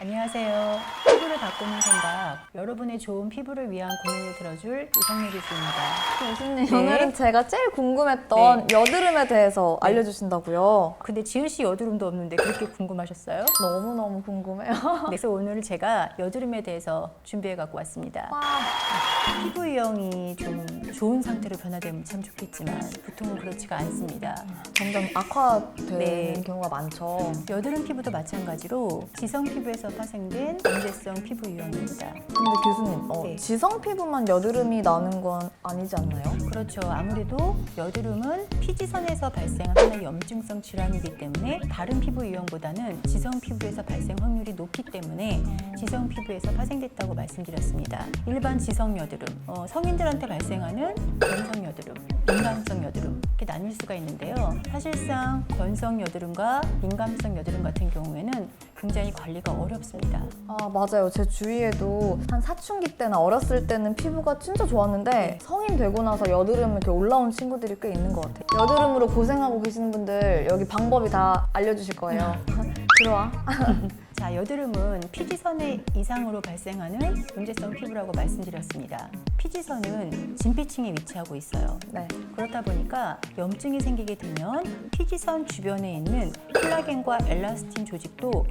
안녕하세요. 피부를 바꾸는 생각, 여러분의 좋은 피부를 위한 고민을 들어줄 이성미 교수입니다. 교수님, 네. 오늘은 제가 제일 궁금했던 여드름에 대해서 네. 알려주신다고요? 근데 지은 씨 여드름도 없는데 그렇게 궁금하셨어요? 너무너무 궁금해요. 그래서 오늘 제가 여드름에 대해서 준비해 갖고 왔습니다. 피부 유형이 좀 좋은 상태로 변화되면 참 좋겠지만 보통은 그렇지가 않습니다. 점점 악화되는 네. 경우가 많죠. 여드름 피부도 마찬가지로 지성 피부에서 파생된 문제성 피부 유형입니다. 근데 교수님, 네. 지성 피부만 여드름이 나는 건 아니지 않나요? 그렇죠. 아무래도 여드름은 피지선에서 발생한 하나의 염증성 질환이기 때문에 다른 피부 유형보다는 지성 피부에서 발생 확률이 높기 때문에 지성 피부에서 파생됐다고 말씀드렸습니다. 일반 지성 여드름, 성인들한테 발생하는 건성 여드름, 민감성 여드름 이렇게 나뉠 수가 있는데요. 사실상 건성 여드름과 민감성 여드름 같은 경우에는 굉장히 관리가 어렵습니다. 아, 맞아요. 제 주위에도 한 사춘기 때나 어렸을 때는 피부가 진짜 좋았는데 성인 되고 나서 여드름 이렇게 올라온 친구들이 꽤 있는 것 같아요. 여드름으로 고생하고 계시는 분들 여기 방법이 다 알려주실 거예요. 들어와. 자, 여드름은 피지선의 이상으로 발생하는 문제성 피부라고 말씀드렸습니다. 피지선은 진피층에 위치하고 있어요. 네. 그렇다 보니까 염증이 생기게 되면 피지선 주변에 있는 콜라겐과 엘라스틴 조직도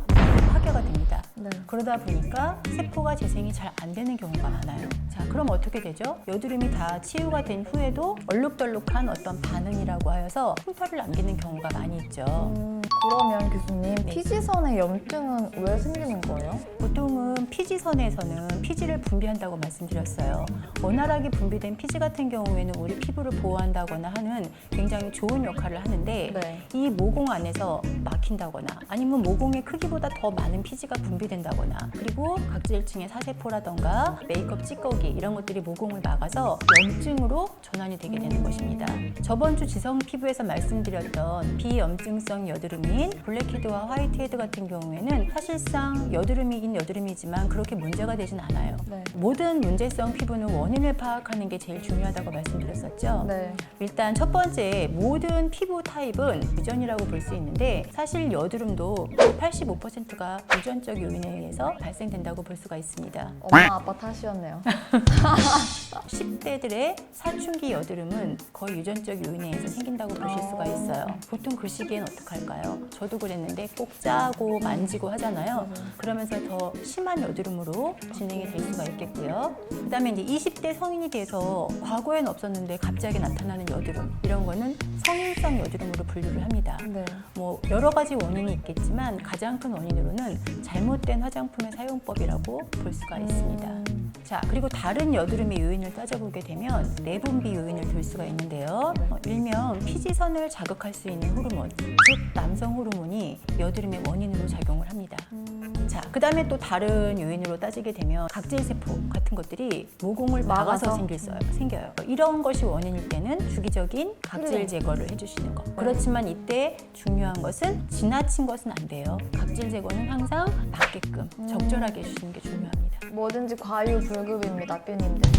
파괴가 됩니다. 네. 그러다 보니까 세포가 재생이 잘 안 되는 경우가 많아요. 자, 그럼 어떻게 되죠? 여드름이 다 치유가 된 후에도 얼룩덜룩한 어떤 반응이라고 하여서 흉터를 남기는 경우가 많이 있죠. 그러면 교수님, 네. 피지선의 염증은 왜 생기는 거예요? 보통은 피지선에서는 피지를 분비한다고 말씀드렸어요. 원활하게 분비된 피지 같은 경우에는 우리 피부를 보호한다거나 하는 굉장히 좋은 역할을 하는데 네. 이 모공 안에서 막힌다거나 아니면 모공의 크기보다 더 많은 피지가 분비된다거나 그리고 각질층의 사세포라던가 메이크업 찌꺼기 이런 것들이 모공을 막아서 염증으로 전환이 되게 되는 것입니다. 저번 주 지성 피부에서 말씀드렸던 비염증성 여드름인 블랙헤드와 화이트헤드 같은 경우에는 사실상 여드름이긴 여드름이지만 그렇게 문제가 되진 않아요. 네. 모든 문제성 피부는 원인을 파악하는 게 제일 중요하다고 말씀드렸었죠. 네. 일단 첫 번째, 모든 피부 타입은 유전이라고 볼 수 있는데 사실 여드름도 85%가 유전적 요인에 의해서 발생된다고 볼 수가 있습니다. 엄마 아빠 탓이었네요. 10대들의 사춘기 여드름은 거의 유전적 요인에 의해서 생긴다고 보실 수가 있어요. 보통 그 시기엔 어떡할까요? 저도 그랬는데 꼭 짜고 만지고 하잖아요. 그러면서 더 심한 여드름으로 진행이 될 수가 있겠고요. 그다음에 이제 20대 성인이 돼서 과거엔 없었는데 갑자기 나타나는 여드름 이런 거는 성인성 여드름으로 분류를 합니다. 네. 뭐 여러 가지 원인이 있겠지만 가장 큰 원인으로는 잘못된 화장품의 사용법이라고 볼 수가 있습니다. 자, 그리고 다른 여드름의 요인을 따져보게 되면 내분비 요인을 들 수가 있는데요. 일명 피지선을 자극할 수 있는 호르몬, 즉 남성 호르몬이 여드름의 원인으로 작용을 합니다. 자, 그 다음에 또 다른 요인으로 따지게 되면 각질세포 같은 것들이 모공을 막아서 생겨요. 이런 것이 원인일 때는 주기적인 각질 제거를 해주시는 거. 그렇지만 이때 중요한 것은 지나친 것은 안 돼요. 각질 제거는 항상 맞게끔 적절하게 해주시는 게 중요합니다. 뭐든지 과유불급입니다, 뼈님들.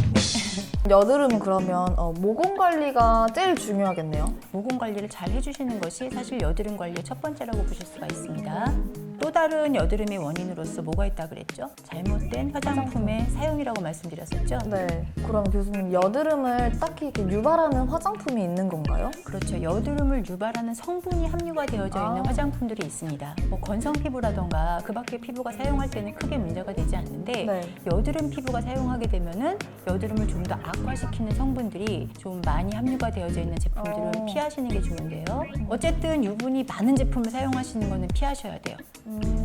여드름은 그러면 모공 관리가 제일 중요하겠네요. 모공 관리를 잘 해주시는 것이 사실 여드름 관리의 첫 번째라고 보실 수가 있습니다. 또 다른 여드름의 원인으로서 뭐가 있다 그랬죠? 잘못된 화장품의 사용이라고 말씀드렸었죠? 네. 그럼 교수님, 여드름을 딱히 이렇게 유발하는 화장품이 있는 건가요? 그렇죠. 여드름을 유발하는 성분이 함유가 되어져 있는 화장품들이 있습니다. 뭐 건성 피부라던가 그 밖의 피부가 사용할 때는 크게 문제가 되지 않는데 네. 여드름 피부가 사용하게 되면은 여드름을 좀 더 악화시키는 성분들이 좀 많이 함유가 되어져 있는 제품들은 피하시는 게 좋은데요. 어쨌든 유분이 많은 제품을 사용하시는 거는 피하셔야 돼요.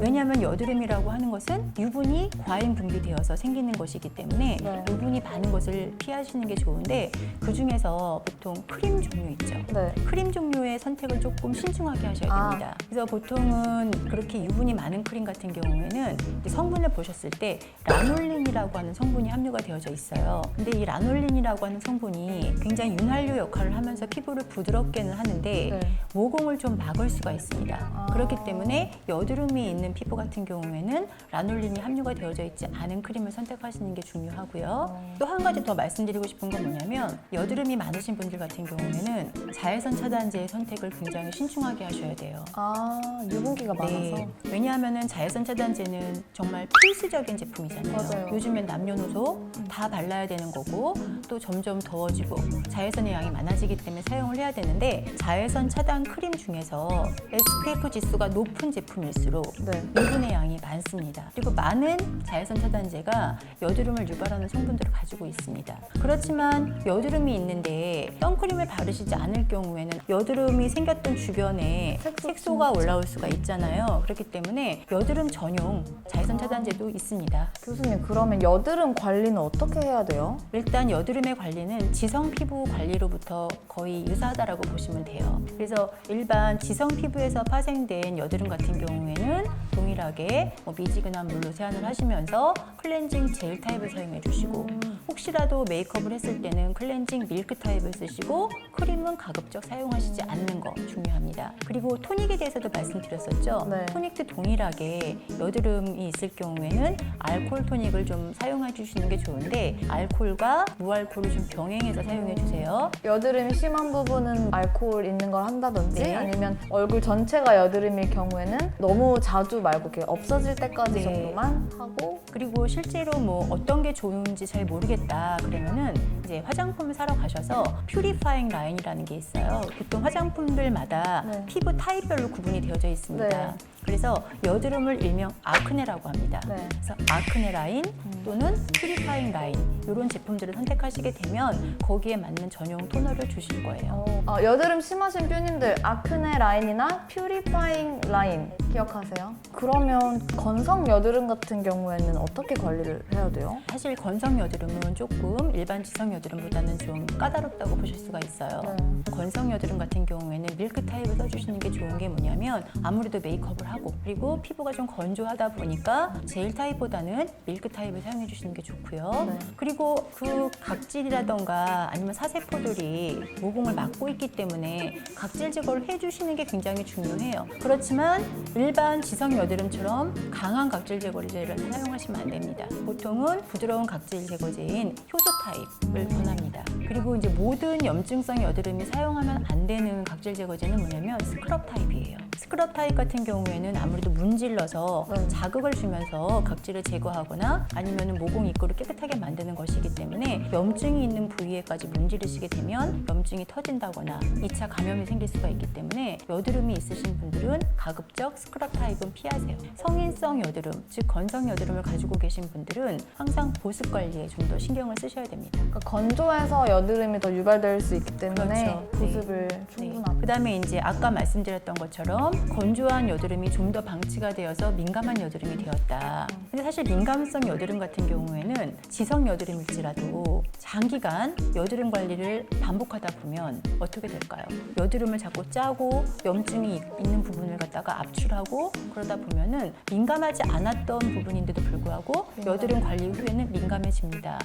왜냐하면 여드름이라고 하는 것은 유분이 과잉 분비되어서 생기는 것이기 때문에 네. 유분이 많은 것을 피하시는 게 좋은데 그 중에서 보통 크림 종류 있죠. 네. 크림 종류의 선택을 조금 신중하게 하셔야 됩니다. 그래서 보통은 그렇게 유분이 많은 크림 같은 경우에는 성분을 보셨을 때 라놀린이라고 하는 성분이 함유가 되어져 있어요. 근데 이 라놀린이라고 하는 성분이 굉장히 윤활유 역할을 하면서 피부를 부드럽게는 하는데 네. 모공을 좀 막을 수가 있습니다. 그렇기 때문에 여드름 여드름이 있는 피부 같은 경우에는 라놀린이 함유가 되어져 있지 않은 크림을 선택하시는 게 중요하고요. 또 한 가지 더 말씀드리고 싶은 건 뭐냐면 여드름이 많으신 분들 같은 경우에는 자외선 차단제의 선택을 굉장히 신중하게 하셔야 돼요. 아, 유분기가 많아서. 네. 왜냐하면 자외선 차단제는 정말 필수적인 제품이잖아요. 맞아요. 요즘엔 남녀노소 다 발라야 되는 거고 또 점점 더워지고 자외선의 양이 많아지기 때문에 사용을 해야 되는데 자외선 차단 크림 중에서 SPF 지수가 높은 제품일수록 네. 유분의 양이 많습니다. 그리고 많은 자외선 차단제가 여드름을 유발하는 성분들을 가지고 있습니다. 그렇지만 여드름이 있는데 선크림을 바르시지 않을 경우에는 여드름이 생겼던 주변에 색소가 올라올 수가 있잖아요. 그렇기 때문에 여드름 전용 자외선 차단제도 있습니다. 교수님, 그러면 여드름 관리는 어떻게 해야 돼요? 일단 여드름의 관리는 지성 피부 관리로부터 거의 유사하다라고 보시면 돼요. 그래서 일반 지성 피부에서 파생된 여드름 같은 경우에는 동일하게 미지근한 물로 세안을 하시면서 클렌징 젤 타입을 사용해 주시고 혹시라도 메이크업을 했을 때는 클렌징 밀크 타입을 쓰시고 크림은 가급적 사용하시지 않는 거 중요합니다. 그리고 토닉에 대해서도 말씀드렸었죠. 네. 토닉도 동일하게 여드름이 있을 경우에는 알코올 토닉을 좀 사용해 주시는 게 좋은데 알코올과 무알코올을 좀 병행해서 사용해 주세요. 여드름이 심한 부분은 알코올 있는 걸 한다든지 네. 아니면 얼굴 전체가 여드름일 경우에는 너무 자주 말고 이렇게 없어질 때까지 네. 정도만 하고. 그리고 실제로 어떤 게 좋은지 잘 모르겠다 그러면은 이제 화장품을 사러 가셔서 퓨리파잉 라인이라는 게 있어요. 보통 화장품들마다 네. 피부 타입별로 구분이 되어져 있습니다. 네. 그래서 여드름을 일명 아크네라고 합니다. 네. 그래서 아크네 라인 또는 퓨리파잉 라인 이런 제품들을 선택하시게 되면 거기에 맞는 전용 토너를 주실 거예요. 여드름 심하신 뷰님들 아크네 라인이나 퓨리파잉 라인 기억하세요? 그러면 건성 여드름 같은 경우에는 어떻게 관리를 해야 돼요? 사실 건성 여드름은 조금 일반 지성 여드름보다는 좀 까다롭다고 보실 수가 있어요. 네. 건성 여드름 같은 경우에는 밀크 타입을 써주시는 게 좋은 게 뭐냐면 아무래도 메이크업을 하고 그리고 피부가 좀 건조하다 보니까 젤 타입보다는 밀크 타입을 사용해 주시는 게 좋고요. 네. 그리고 그 각질이라던가 아니면 사세포들이 모공을 막고 있기 때문에 각질 제거를 해주시는 게 굉장히 중요해요. 그렇지만 일반 지성 여드름처럼 강한 각질 제거제를 사용하시면 안 됩니다. 보통은 부드러운 각질 제거제인 효소 타입을 권합니다. 그리고 이제 모든 염증성 여드름이 사용하면 안 되는 각질 제거제는 뭐냐면 스크럽 타입이에요. 스크럽 타입 같은 경우에는 아무래도 문질러서 네. 자극을 주면서 각질을 제거하거나 아니면 모공 입구를 깨끗하게 만드는 것이기 때문에 염증이 있는 부위에까지 문지르시게 되면 염증이 터진다거나 2차 감염이 생길 수가 있기 때문에 여드름이 있으신 분들은 가급적 스크럽 타입은 피하세요. 성인성 여드름, 즉 건성 여드름을 가지고 계신 분들은 항상 보습 관리에 좀 더 신경을 쓰셔야 됩니다. 그러니까 건조해서 여드름이 더 유발될 수 있기 때문에 그렇죠. 보습을 충분하고. 그다음에 이제 아까 말씀드렸던 것처럼 건조한 여드름이 좀 더 방치가 되어서 민감한 여드름이 되었다. 근데 사실 민감성 여드름 같은 경우에는 지성 여드름일지라도 장기간 여드름 관리를 반복하다 보면 어떻게 될까요? 여드름을 자꾸 짜고 염증이 있는 부분을 갖다가 압출하고 그러다 보면은 민감하지 않았던 부분인데도 불구하고 여드름 관리 후에는 민감해집니다.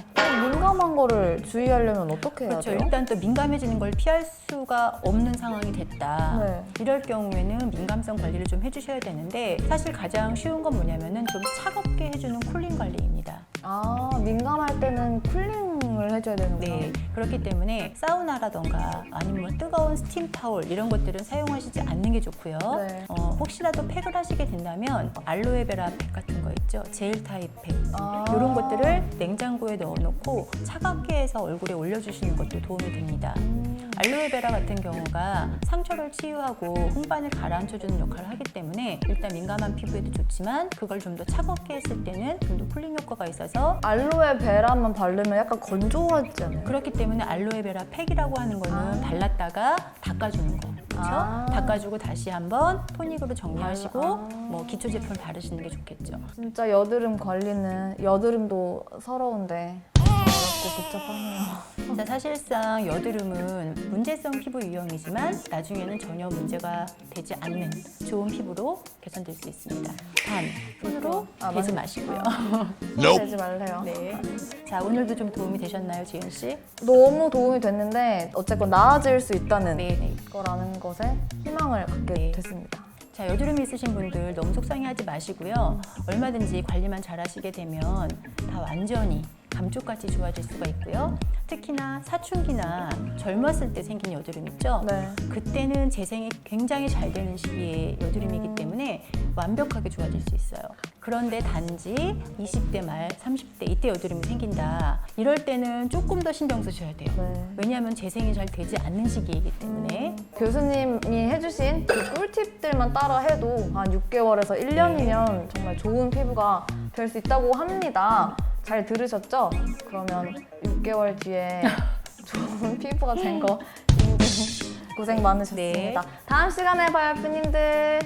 민감한 거를 주의하려면 어떻게 해야 그렇죠. 돼요? 일단 또 민감해지는 걸 피할 수가 없는 상황이 됐다. 네. 이럴 경우에는 민감성 관리를 좀 해주셔야 되는데 사실 가장 쉬운 건 뭐냐면은 좀 차갑게 해주는 쿨링 관리입니다. 아, 민감할 때는 쿨링을 해줘야 되는구나. 네, 그렇기 때문에 사우나라던가 아니면 뜨거운 스팀 타올 이런 것들은 사용하시지 않는 게 좋고요. 네. 혹시라도 팩을 하시게 된다면 알로에베라 팩 같은 거 있죠? 젤 타입 팩 아. 이런 것들을 냉장고에 넣어놓고 차갑게 해서 얼굴에 올려주시는 것도 도움이 됩니다. 알로에베라 같은 경우가 상처를 치유하고 홍반을 가라앉혀주는 역할을 하기 때문에 일단 민감한 피부에도 좋지만 그걸 좀 더 차갑게 했을 때는 좀 더 쿨링 효과가 있어서 알로에 베라만 바르면 약간 건조하잖아요. 그렇기 때문에 알로에베라 팩이라고 하는 거는 발랐다가 닦아주는 거. 그렇죠? 아. 닦아주고 다시 한번 토닉으로 정리하시고 아. 기초 제품을 바르시는 게 좋겠죠. 진짜 여드름 관리는 여드름도 서러운데 어렵고 복잡하네요. 자, 사실상 여드름은 문제성 피부 유형이지만 나중에는 전혀 문제가 되지 않는 좋은 피부로 개선될 수 있습니다. 단, 손으로 대지 마시고요. 되지 말래요. 네. 자, 오늘도 좀 도움이 되셨나요, 지은 씨? 너무 도움이 됐는데 어쨌건 나아질 수 있다는 네. 거라는 것에 희망을 갖게 네. 됐습니다. 자, 여드름이 있으신 분들 너무 속상해하지 마시고요. 얼마든지 관리만 잘 하시게 되면 다 완전히 감쪽같이 좋아질 수가 있고요. 특히나 사춘기나 젊었을 때 생긴 여드름 있죠? 네. 그때는 재생이 굉장히 잘 되는 시기의 여드름이기 때문에 완벽하게 좋아질 수 있어요. 그런데 단지 20대 말, 30대 이때 여드름이 생긴다. 이럴 때는 조금 더 신경 쓰셔야 돼요. 네. 왜냐하면 재생이 잘 되지 않는 시기이기 때문에. 교수님이 해주신 그 꿀팁들만 따라 해도 한 6개월에서 1년이면 정말 좋은 피부가 될 수 있다고 합니다. 잘 들으셨죠? 그러면 6개월 뒤에 좋은 피부가 된 거 고생 많으셨습니다. 네. 다음 시간에 봐요, 푸님들.